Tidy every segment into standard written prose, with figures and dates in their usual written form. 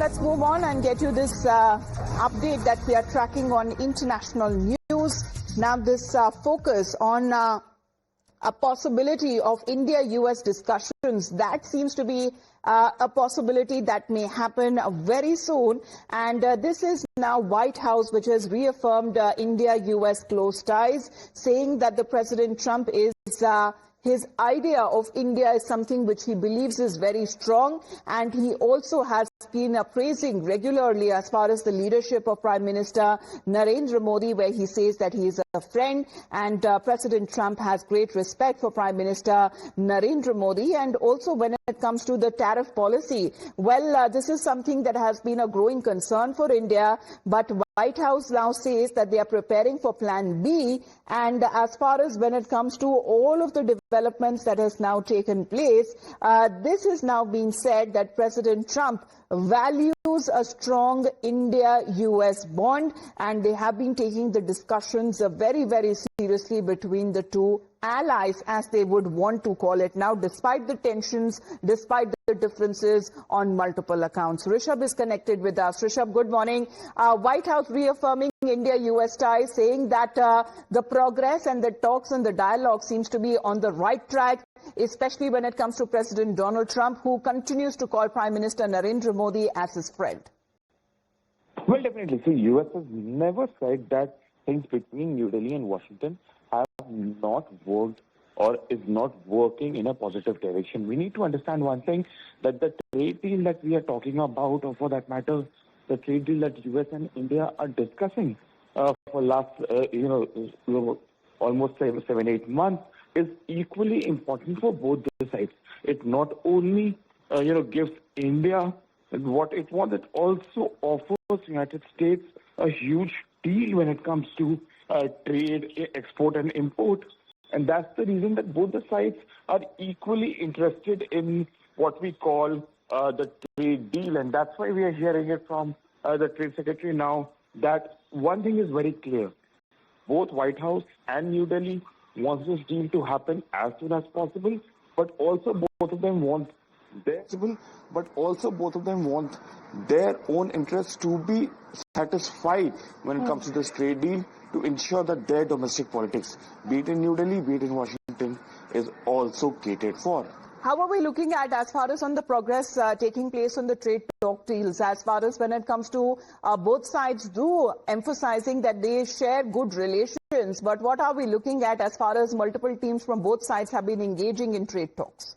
let's move on and get you this update that we are tracking on international news. Now, this focus on a possibility of India-US discussions, that seems to be a possibility that may happen very soon. And this is now White House, which has reaffirmed India-US close ties, saying that the President Trump is his idea of India is something which he believes is very strong, and he also has been praising regularly as far as the leadership of Prime Minister Narendra Modi, where he says that he is a friend, and President Trump has great respect for Prime Minister Narendra Modi. And also when it comes to the tariff policy, well, this is something that has been a growing concern for India, but White House now says that they are preparing for Plan B. And as far as when it comes to all of the developments that has now taken place, this is now being said that President Trump values a strong India-US bond, and they have been taking the discussions very, very seriously between the two allies, as they would want to call it now, despite the tensions, despite the differences on multiple accounts. Rishabh is connected with us. Rishabh, good morning. White House reaffirming India-US ties, saying that the progress and the talks and the dialogue seems to be on the right track, especially when it comes to President Donald Trump, who continues to call Prime Minister Narendra Modi as his friend. Well, definitely. So, U.S. has never said that things between New Delhi and Washington have not worked or is not working in a positive direction. We need to understand one thing, that the trade deal that we are talking about, or for that matter, the trade deal that U.S. and India are discussing for last, almost 7-8 months, is equally important for both the sides. It not only, gives India what it wants, it also offers United States a huge deal when it comes to trade, export and import. And that's the reason that both the sides are equally interested in what we call the trade deal. And that's why we are hearing it from the Trade Secretary now, that one thing is very clear. Both White House and New Delhi wants this deal to happen as soon as possible, but also both of them want their own interests to be satisfied when it comes to this trade deal, to ensure that their domestic politics, be it in New Delhi, be it in Washington, is also catered for. How are we looking at as far as on the progress taking place on the trade talk deals, as far as when it comes to both sides do emphasizing that they share good relations, but what are we looking at as far as multiple teams from both sides have been engaging in trade talks?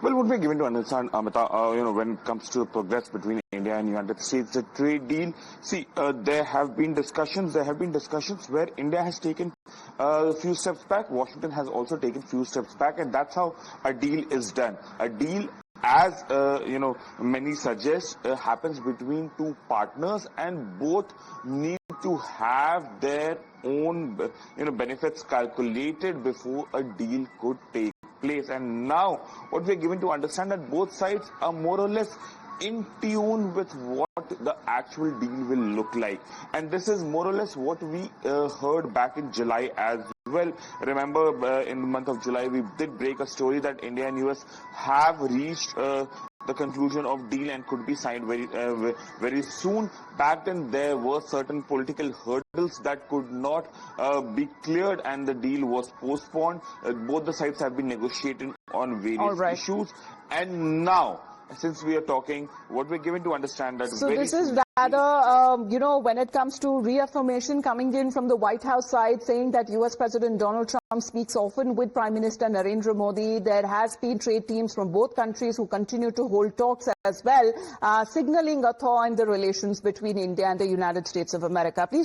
Well, what we're given to understand, Amita, when it comes to progress between India and United States, the trade deal, see, there have been discussions where India has taken a few steps back, Washington has also taken a few steps back, and that's how a deal is done. A deal, as many suggest, happens between two partners, and both need to have their own benefits calculated before a deal could take place. And now what we're given to understand, that both sides are more or less in tune with what the actual deal will look like, and this is more or less what we heard back in July as well. Remember, in the month of July, we did break a story that India and US have reached the conclusion of deal and could be signed very soon. Back then, there were certain political hurdles that could not be cleared, and the deal was postponed. Both the sides have been negotiating on various issues, and now, since we are talking, what we're given to understand that... So this is rather, when it comes to reaffirmation coming in from the White House side, saying that US President Donald Trump speaks often with Prime Minister Narendra Modi. There has been trade teams from both countries who continue to hold talks as well, signaling a thaw in the relations between India and the United States of America. Please